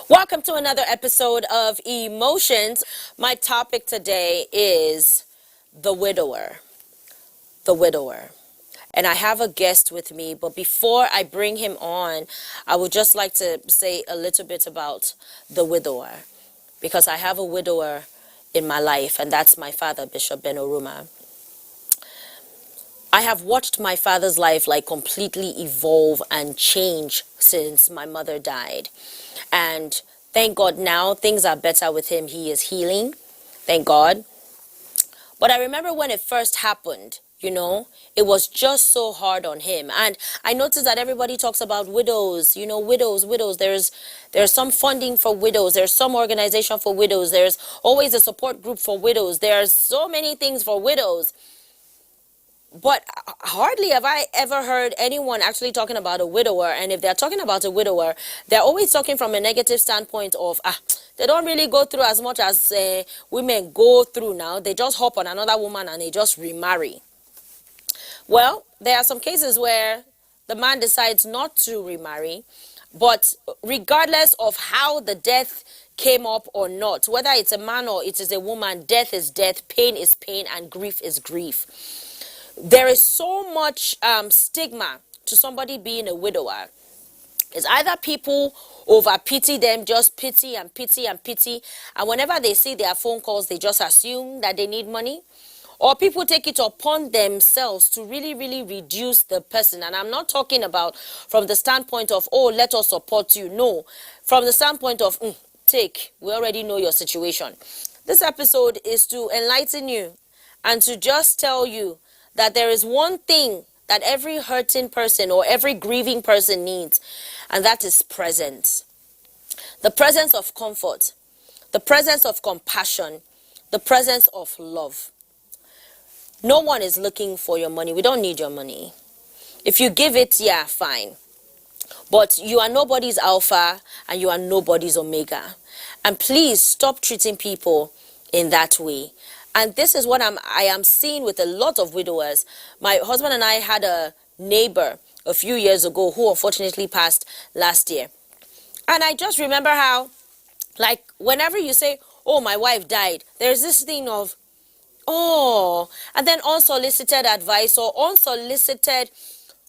Welcome to another episode of Emotions. My topic today is the widower. The widower. And I have a guest with me, but before I bring him on, I would just like to say a little bit about the widower, because I have a widower in my life, and that's my father, Bishop Ben Oruma. I have watched my father's life like completely evolve and change since my mother died. And thank God now things are better with him. He is healing. Thank God. But I remember when it first happened, it was just so hard on him. And I noticed that everybody talks about widows, widows. There's some funding for widows. There's some organization for widows. There's always a support group for widows. There's so many things for widows. But hardly have I ever heard anyone actually talking about a widower. And if they're talking about a widower, they're always talking from a negative standpoint of, they don't really go through as much as women go through now. They just hop on another woman and they just remarry. Well, there are some cases where the man decides not to remarry, but regardless of how the death came up or not, whether it's a man or it is a woman, death is death, pain is pain, and grief is grief. There is so much stigma to somebody being a widower. It's either people over pity them, just pity and pity and pity, and whenever they see their phone calls, they just assume that they need money. Or people take it upon themselves to really, really reduce the person. And I'm not talking about from the standpoint of, oh, let us support you. No, from the standpoint of, we already know your situation. This episode is to enlighten you and to just tell you that there is one thing that every hurting person or every grieving person needs, and that is presence. The presence of comfort, the presence of compassion, the presence of love. No one is looking for your money. We don't need your money. If you give it, yeah, fine. But you are nobody's alpha and you are nobody's omega. And please stop treating people in that way. And this is what I am seeing with a lot of widowers. My husband and I had a neighbor a few years ago who unfortunately passed last year. And I just remember how, like, whenever you say, oh, my wife died, there's this thing of, oh, and then unsolicited advice or unsolicited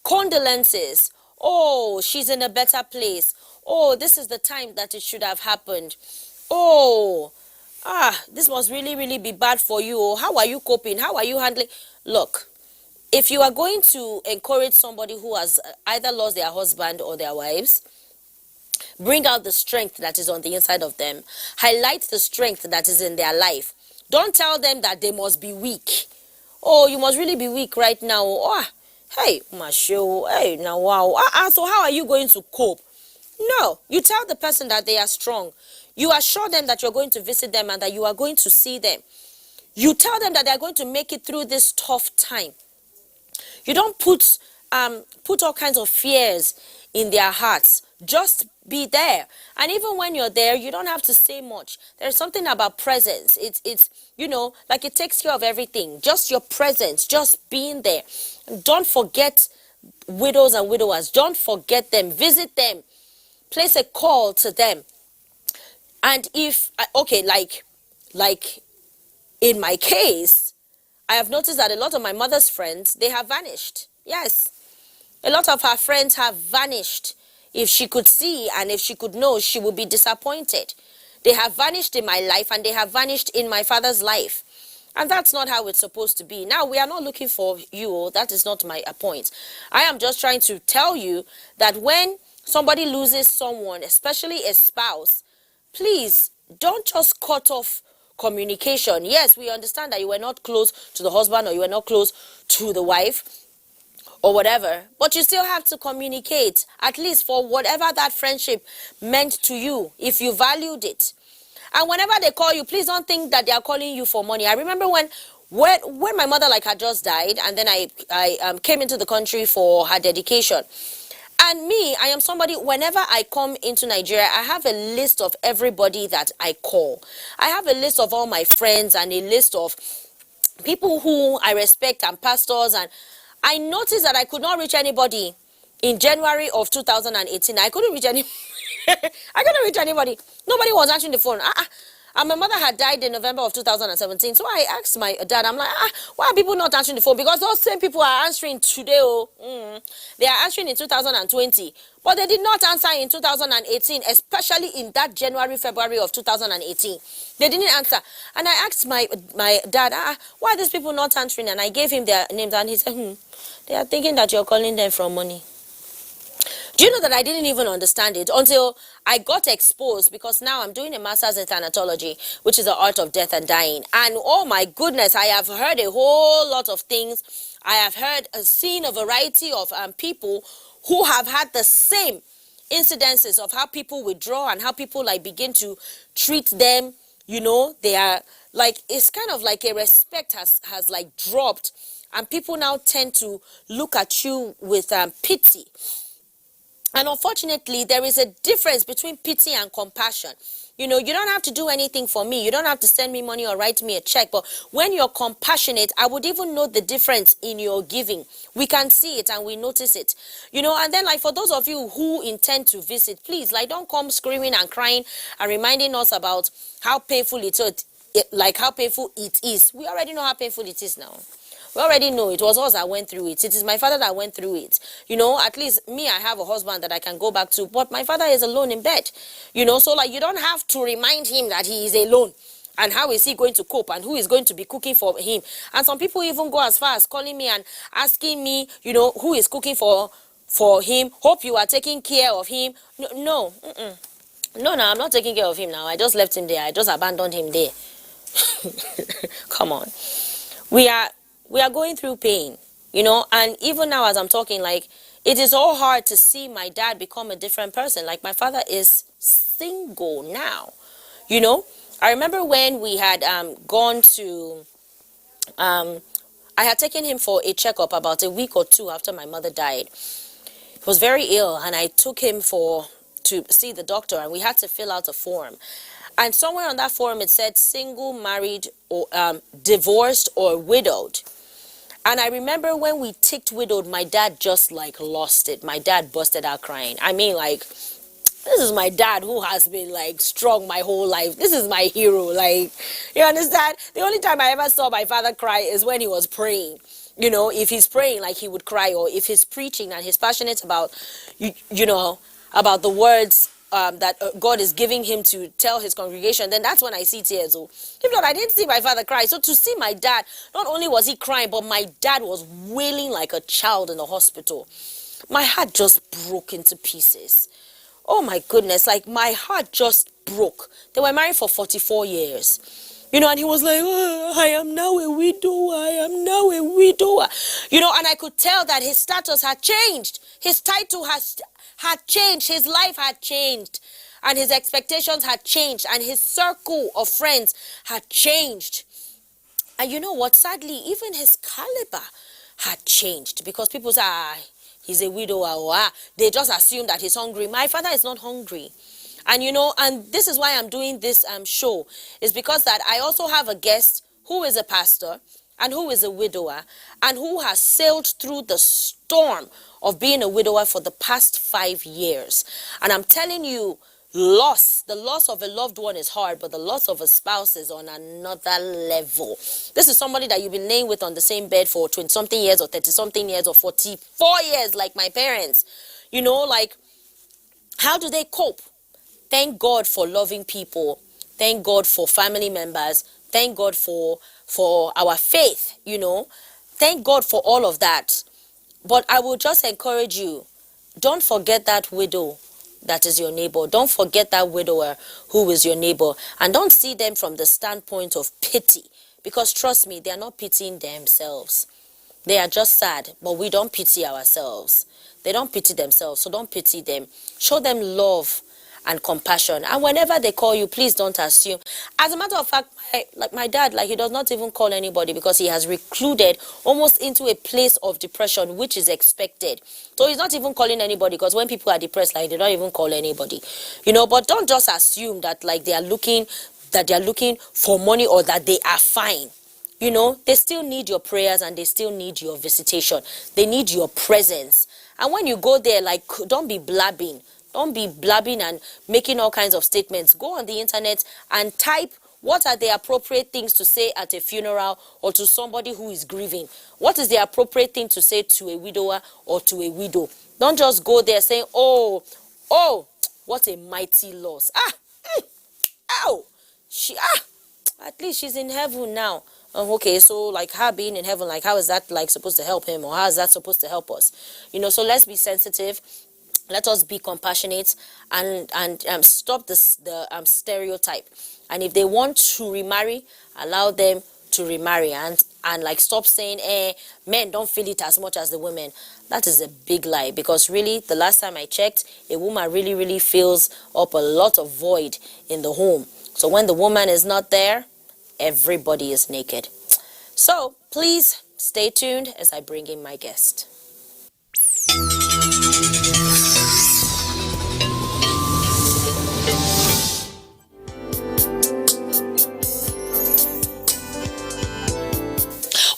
condolences. Oh, she's in a better place. Oh, this is the time that it should have happened. Oh, this must really, really be bad for you. How are you coping? How are you handling? Look, if you are going to encourage somebody who has either lost their husband or their wives, bring out the strength that is on the inside of them. Highlight the strength that is in their life. Don't tell them that they must be weak. Oh, you must really be weak right now. Oh, hey, Masho, hey, now wow. So how are you going to cope? No, you tell the person that they are strong. You assure them that you're going to visit them and that you are going to see them. You tell them that they're going to make it through this tough time. You don't put all kinds of fears in their hearts. Just be there. And even when you're there, you don't have to say much. There's something about presence. It's like it takes care of everything. Just your presence, just being there. And don't forget widows and widowers. Don't forget them. Visit them. Place a call to them. And if, like in my case, I have noticed that a lot of my mother's friends, they have vanished. Yes. A lot of her friends have vanished. If she could see and if she could know, she would be disappointed. They have vanished in my life and they have vanished in my father's life. And that's not how it's supposed to be. Now, we are not looking for you. That is not my point. I am just trying to tell you that when somebody loses someone, especially a spouse, please don't just cut off communication. Yes, we understand that you were not close to the husband or you were not close to the wife or whatever, but you still have to communicate, at least for whatever that friendship meant to you, if you valued it. And whenever they call you, please don't think that they are calling you for money. I remember when my mother had just died, and then I came into the country for her dedication. And me, I am somebody, whenever I come into Nigeria, I have a list of everybody that I call. I have a list of all my friends and a list of people who I respect and pastors, and I noticed that I could not reach anybody in January of 2018. I couldn't reach any. I couldn't reach anybody. Nobody was answering the phone. And my mother had died in November of 2017. So I asked my dad, I'm like, why are people not answering the phone? Because those same people are answering today. They are answering in 2020. But they did not answer in 2018, especially in that January, February of 2018. They didn't answer. And I asked my dad, why are these people not answering? And I gave him their names. And he said, they are thinking that you're calling them for money. Do you know that I didn't even understand it until I got exposed, because now I'm doing a master's in thanatology, which is the art of death and dying. And oh my goodness, I have heard a whole lot of things. I have seen a variety of people who have had the same incidences of how people withdraw and how people like begin to treat them. You know, they are like, it's kind of like a respect has like dropped, and people now tend to look at you with pity. And unfortunately, there is a difference between pity and compassion. You know, you don't have to do anything for me. You don't have to send me money or write me a check. But when you're compassionate, I would even know the difference in your giving. We can see it and we notice it. You know, and then like for those of you who intend to visit, please, like don't come screaming and crying and reminding us about how painful how painful it is. We already know how painful it is now. We already know it was us that went through it. It is my father that went through it. You know, at least me, I have a husband that I can go back to. But my father is alone in bed. You know, so like you don't have to remind him that he is alone. And how is he going to cope? And who is going to be cooking for him? And some people even go as far as calling me and asking me, you know, who is cooking for him? Hope you are taking care of him. No, I'm not taking care of him now. I just left him there. I just abandoned him there. Come on. We are going through pain, you know, and even now as I'm talking, like, it is all hard to see my dad become a different person. Like, my father is single now, you know. I remember when we had gone to, I had taken him for a checkup about a week or two after my mother died. He was very ill, and I took him to see the doctor, and we had to fill out a form. And somewhere on that form, it said single, married, or divorced, or widowed. And I remember when we ticked widowed, my dad just like lost it. My dad busted out crying. I mean, like, this is my dad who has been like strong my whole life. This is my hero. Like, you understand? The only time I ever saw my father cry is when he was praying. You know, if he's praying, like, he would cry, or if he's preaching and he's passionate about, you know, about the words that God is giving him to tell his congregation, then that's when I see tears. If not, I didn't see my father cry. So to see my dad, not only was he crying, but my dad was wailing like a child in the hospital. My heart just broke into pieces. Oh my goodness, like my heart just broke. They were married for 44 years. You know, and he was like, I am now a widower. I am now a widower. You know, and I could tell that his status had changed. His title had changed. His life had changed. And his expectations had changed. And his circle of friends had changed. And you know what? Sadly, even his caliber had changed. Because people say, he's a widower. Or, they just assume that he's hungry. My father is not hungry. And you know, and this is why I'm doing this show. Is because that I also have a guest who is a pastor and who is a widower and who has sailed through the storm of being a widower for the past 5 years. And I'm telling you, the loss of a loved one is hard, but the loss of a spouse is on another level. This is somebody that you've been laying with on the same bed for 20-something years or 30-something years or 44 years, like my parents. You know, like, how do they cope? Thank God for loving people. Thank God for family members. Thank God for our faith, you know. Thank God for all of that. But I will just encourage you, don't forget that widow that is your neighbor. Don't forget that widower who is your neighbor. And don't see them from the standpoint of pity. Because trust me, they are not pitying themselves. They are just sad, but we don't pity ourselves. They don't pity themselves, so don't pity them. Show them love and compassion. And whenever they call you, please don't assume. As a matter of fact, my dad, like, he does not even call anybody because he has recluded almost into a place of depression, which is expected. So he's not even calling anybody, because when people are depressed, like, they don't even call anybody, you know. But don't just assume that, like, they are looking for money or that they are fine. they still need your prayers and they still need your visitation. They need your presence. And when you go there, like, don't be blabbing. Don't be blabbing and making all kinds of statements. Go on the internet and type what are the appropriate things to say at a funeral or to somebody who is grieving. What is the appropriate thing to say to a widower or to a widow? Don't just go there saying, oh, what a mighty loss. Ow, at least she's in heaven now. Okay, so like her being in heaven, like how is that like supposed to help him, or how is that supposed to help us? So let's be sensitive. Let us be compassionate and stop the stereotype. And if they want to remarry, allow them to remarry, and like stop saying, men don't feel it as much as the women. That is a big lie, because really, the last time I checked, a woman really, really fills up a lot of void in the home. So when the woman is not there, everybody is naked. So please stay tuned as I bring in my guest.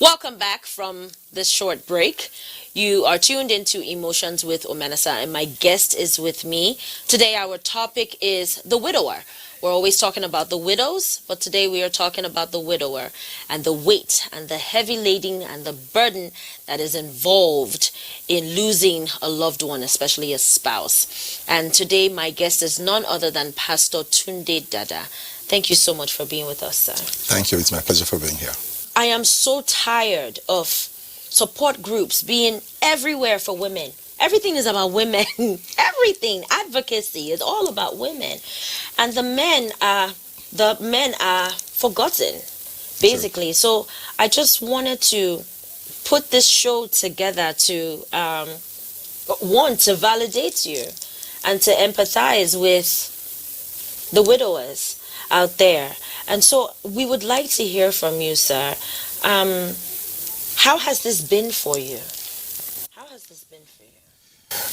Welcome back from this short break. You are tuned into Emotions with Omenasa, and my guest is with me. Today our topic is the widower. We're always talking about the widows, but today we are talking about the widower and the weight and the heavy laden and the burden that is involved in losing a loved one, especially a spouse. And today my guest is none other than Pastor Tunde Dada. Thank you so much for being with us, sir. Thank you. It's my pleasure for being here. I am so tired of support groups being everywhere for women. Everything is about women. Everything. Advocacy is all about women. And the men are forgotten, basically. So I just wanted to put this show together to to validate you and to empathize with the widowers out there. And so we would like to hear from you, sir. How has this been for you? How has this been for you?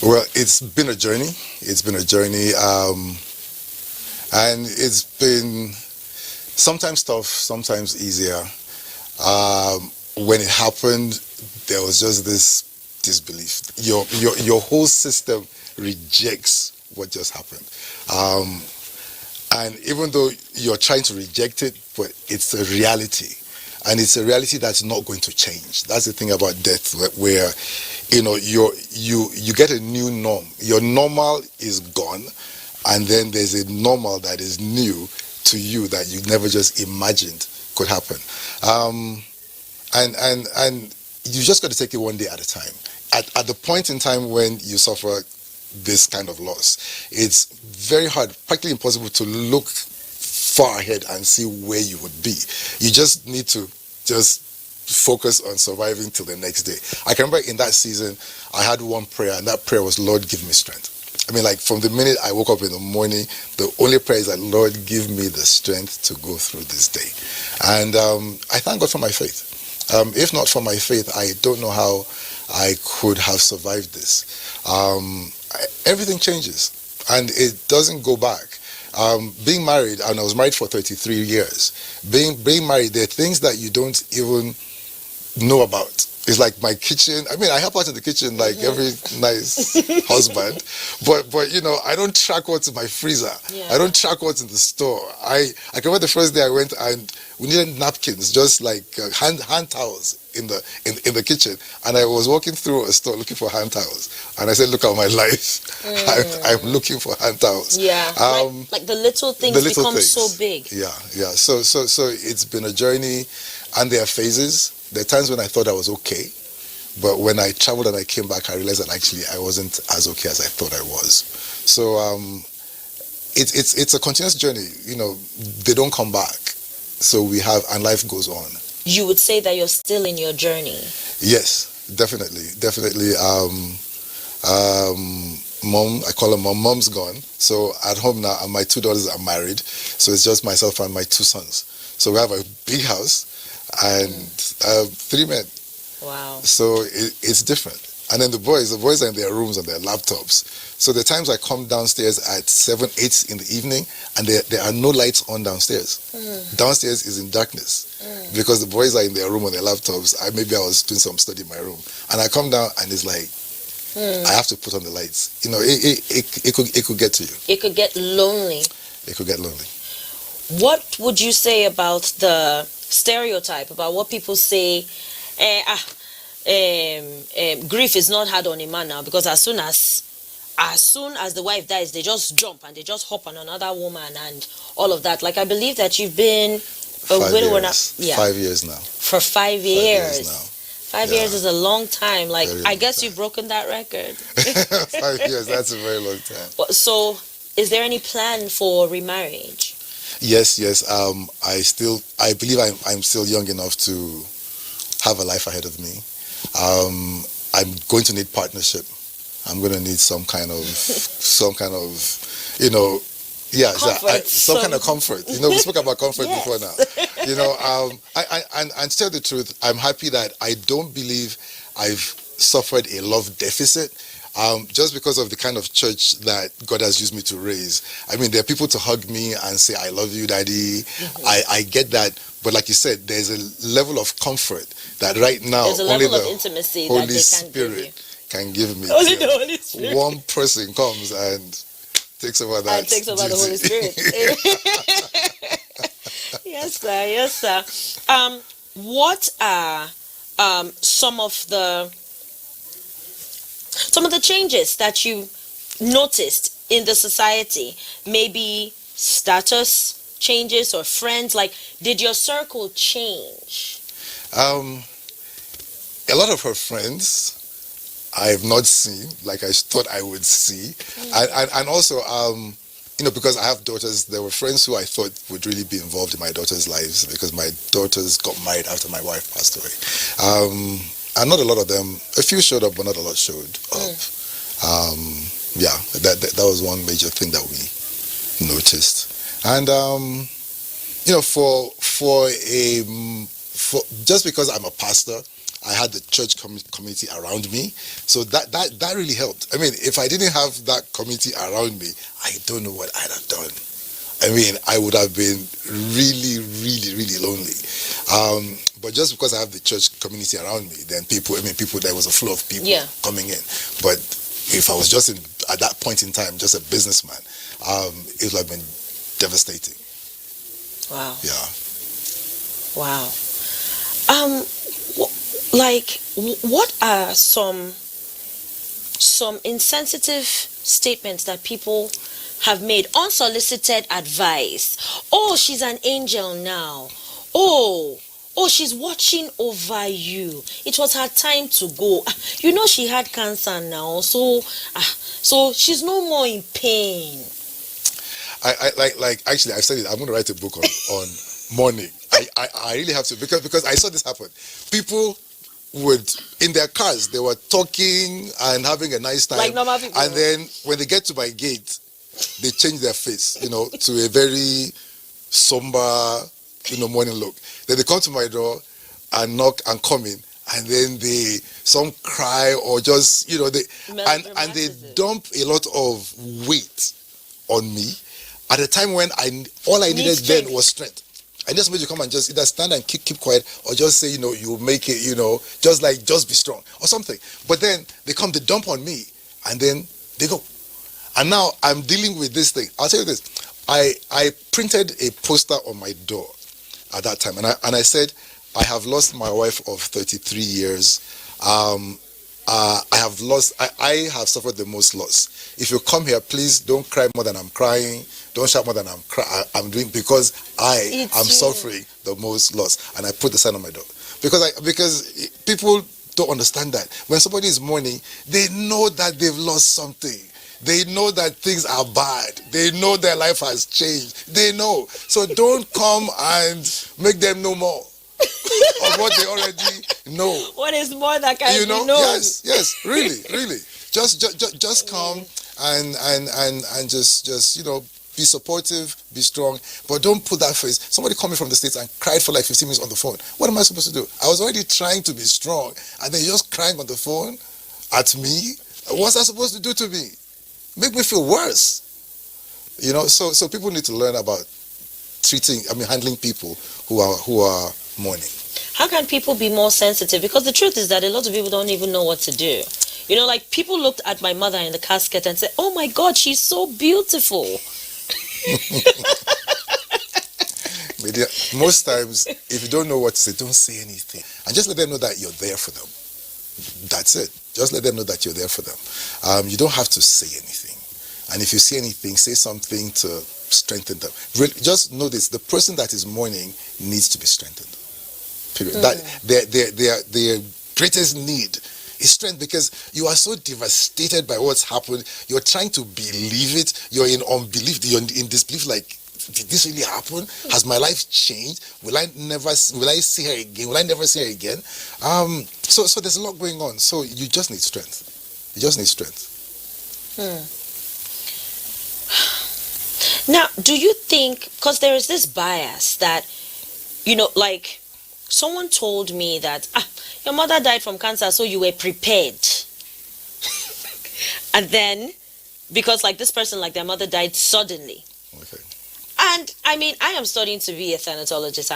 Well, it's been a journey. It's been a journey. And it's been sometimes tough, sometimes easier. When it happened, there was just this disbelief. Your whole system rejects what just happened. And even though you're trying to reject it, but it's a reality. And it's a reality that's not going to change. That's the thing about death, where you get a new norm. Your normal is gone, and then there's a normal that is new to you that you never just imagined could happen. And you just got to take it one day at a time. At the point in time when you suffer this kind of loss, it's very hard, practically impossible to look far ahead and see where you would be. You just need to just focus on surviving till the next day. I can remember in that season, I had one prayer, and that prayer was, Lord, give me strength. I mean, like from the minute I woke up in the morning, the only prayer is that, Lord, give me the strength to go through this day. And I thank God for my faith. If not for my faith, I don't know how I could have survived this. Everything changes, and it doesn't go back. Being married, and I was married for 33 years. Being married, there are things that you don't even know about. It's like my kitchen. I mean, I help out in the kitchen like every nice husband, but I don't track what's in my freezer. Yeah. I don't track what's in the store. I can remember the first day I went and we needed napkins, just like hand towels in the kitchen, and I was walking through a store looking for hand towels, and I said, "Look at my life! I'm looking for hand towels." Yeah, like the little things become so big. Yeah. So it's been a journey, and there are phases. There are times when I thought I was okay, but when I traveled and I came back, I realized that actually I wasn't as okay as I thought I was. So it's a continuous journey. They don't come back. So and life goes on. You would say that you're still in your journey? Yes, definitely. Mom, I call her mom. Mom's gone. So at home now, and my two daughters are married. So it's just myself and my two sons. So we have a big house and 3 men. Wow. So it's different. And then the boys are in their rooms on their laptops. So the times I come downstairs at 7, 8 in the evening, and there are no lights on downstairs. Downstairs is in darkness because the boys are in their room on their laptops. Maybe I was doing some study in my room, and I come down and it's like I have to put on the lights. You know, it could get to you. It could get lonely. It could get lonely. What would you say about the stereotype about what people say? Grief is not hard on a man now, because as soon as the wife dies, they just jump and they just hop on another woman and all of that. Like, I believe that you've been a widow now. Yeah. 5 years now. For 5 years. 5 years is a long time. Like, I guess you've broken that record. 5 years, that's a very long time. So, is there any plan for remarriage? Yes. I believe I'm still young enough to have a life ahead of me. I'm going to need partnership. I'm going to need some kind of, you know, Comfort, some kind of comfort. You know, we spoke about comfort before now. You know, and to tell the truth, I'm happy that I don't believe I've suffered a love deficit. Just because of the kind of church that God has used me to raise. I mean, there are people to hug me and say, I love you, Daddy. I get that. But like you said, there's a level of comfort that right now only the intimacy Holy that they Spirit can give me. Only the Holy Spirit. One person comes and takes over that. And takes over the Holy Spirit. Yes, sir. Yes, sir. What are some of the changes that you noticed in the society? Maybe status changes or friends. Like, did your circle change? A lot of her friends I have not seen, like I thought I would see. And also, you know, because I have daughters, there were friends who I thought would really be involved in my daughters' lives, because my daughters got married after my wife passed away. And not a lot of them, a few showed up, but not a lot showed up. Yeah, that was one major thing that we noticed. And, you know, for just because I'm a pastor, I had the church community around me. So that really helped. I mean, if I didn't have that community around me, I don't know what I'd have done. I mean, I would have been really, really, really lonely. But just because I have the church community around me, then there was a flow of people coming in. But if I was just at that point in time, just a businessman, it would have been devastating. Wow. Yeah. Wow. Like, what are some insensitive statements that people have made? Unsolicited advice. Oh, she's an angel now. Oh, she's watching over you. It was her time to go. You know, she had cancer now, so she's no more in pain. Actually, I've said it. I'm going to write a book on mourning. I really have to, because I saw this happen. People would, in their cars, they were talking and having a nice time. Like normal people. And then when they get to my gate, they change their face, you know, to a very somber, you know, morning look. Then they come to my door and knock and come in. And then some cry or just, you know, they dump a lot of weight on me at a time when all I needed then was strength. I just made you come and just either stand and keep quiet, or just say, you know, you'll make it, you know, just be strong or something. But then they dump on me, and then they go. And now I'm dealing with this thing. I'll tell you this. I printed a poster on my door at that time, and I said, I have lost my wife of 33 years. I have suffered the most loss. If you come here, please don't cry more than I'm crying. Don't shout more than I'm doing, because I am suffering the most loss. And I put the sign on my door. Because people don't understand that. When somebody is mourning, they know that they've lost something. They know that things are bad. They know their life has changed. They know. So don't come and make them know more of what they already know. What is more that can be known? Yes, really. Just come and just you know, be supportive, be strong, but don't put that face. Somebody called me from the States and cried for like 15 minutes on the phone. What am I supposed to do? I was already trying to be strong, and then you're just crying on the phone. at me. What's that supposed to do to me? Make me feel worse. So people need to learn about handling people who are mourning. How can people be more sensitive? Because the truth is that a lot of people don't even know what to do. Like people looked at my mother in the casket and said, "Oh my God, she's so beautiful." Most times, if you don't know what to say, don't say anything. And just let them know that you're there for them. That's it. Just let them know that you're there for them. You don't have to say anything. And if you say anything, say something to strengthen them. Really, just know this, the person that is mourning needs to be strengthened. Period. That their greatest need is strength, because you are so devastated by what's happened. You're trying to believe it. You're in unbelief. You're in disbelief, like, did this really happen? Has my life changed? Will I see her again? Will I never see her again? So there's a lot going on. So you just need strength. You just need strength. Now, do you think, because there is this bias that, like someone told me that your mother died from cancer, so you were prepared. And then, because like this person, like their mother died suddenly. Okay. And I mean, I am studying to be a thanatologist.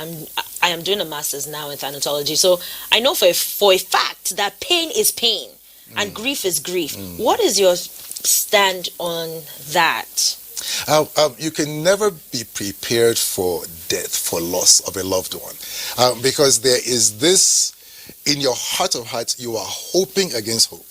I am doing a master's now in thanatology. So I know for a fact that pain is pain and grief is grief. What is your stand on that? You can never be prepared for death, for loss of a loved one, because there is this, in your heart of hearts, you are hoping against hope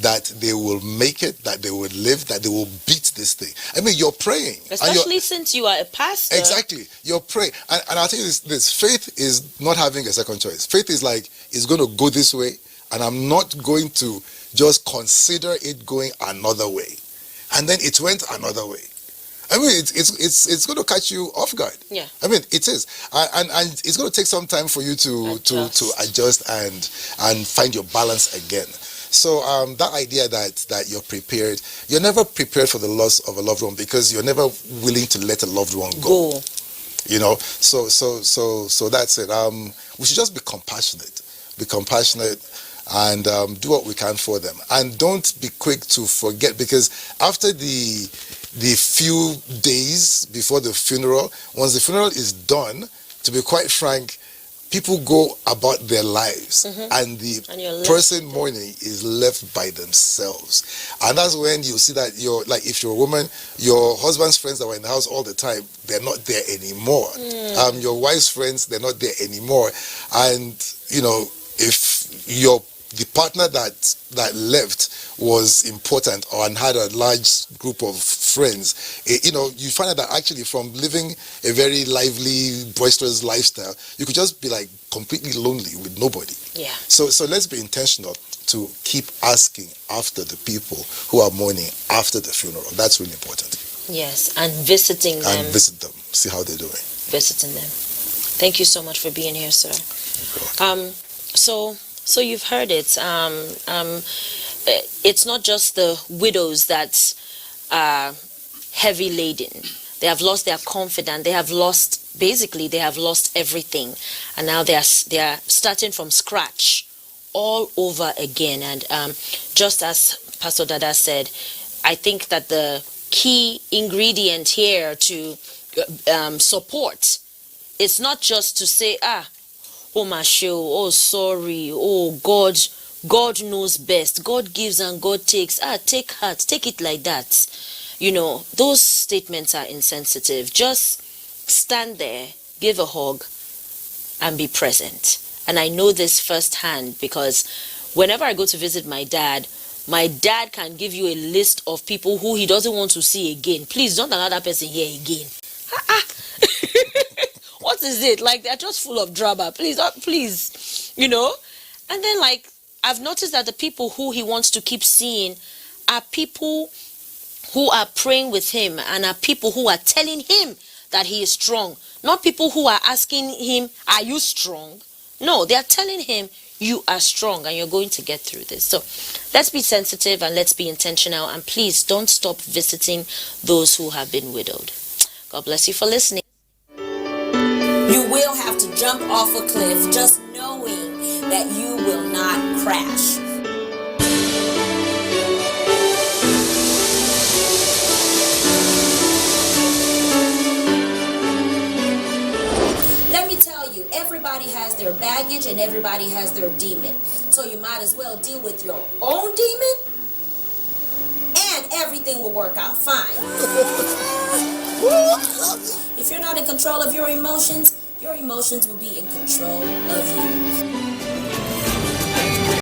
that they will make it, that they will live, that they will beat this thing. I mean, you're praying. Especially since you are a pastor. Exactly. You're praying. And I'll tell you this, faith is not having a second choice. Faith is like, it's going to go this way, and I'm not going to just consider it going another way. And then it went another way. I mean, it's going to catch you off guard. Yeah. I mean, it is, and it's going to take some time for you to adjust and find your balance again. So that idea that you're prepared, you're never prepared for the loss of a loved one, because you're never willing to let a loved one go. So that's it. We should just be compassionate, and do what we can for them, and don't be quick to forget, because after the few days before the funeral, once the funeral is done, to be quite frank, people go about their lives, and the person mourning is left by themselves. And that's when you see that if you're a woman, your husband's friends that were in the house all the time, they're not there anymore. Your wife's friends, they're not there anymore. And if the partner that left was important and had a large group of friends, you find out that actually from living a very lively, boisterous lifestyle, you could just be like completely lonely with nobody. Yeah. So let's be intentional to keep asking after the people who are mourning after the funeral. That's really important. Yes, and visiting them. And visit them, see how they're doing. Visiting them. Thank you so much for being here, sir. So you've heard it. It's not just the widows that are heavy laden. They have lost their confidence. They have lost everything, and now they are starting from scratch all over again. And just as Pastor Dada said, I think that the key ingredient here to support, it's not just to say, oh my show, oh sorry, oh God knows best. God gives and God takes. Take heart, take it like that. Those statements are insensitive. Just stand there, give a hug, and be present. And I know this firsthand, because whenever I go to visit my dad can give you a list of people who he doesn't want to see again. Please don't allow that person here again. What is it? Like, they're just full of drama. Please. And then, I've noticed that the people who he wants to keep seeing are people who are praying with him, and are people who are telling him that he is strong. Not people who are asking him, are you strong? No, they are telling him, you are strong and you're going to get through this. So let's be sensitive and let's be intentional, and please don't stop visiting those who have been widowed. God bless you for listening. You will have to jump off a cliff, just knowing that you will not crash. baggage and everybody has their demon. So you might as well deal with your own demon and everything will work out fine. If you're not in control of your emotions will be in control of you.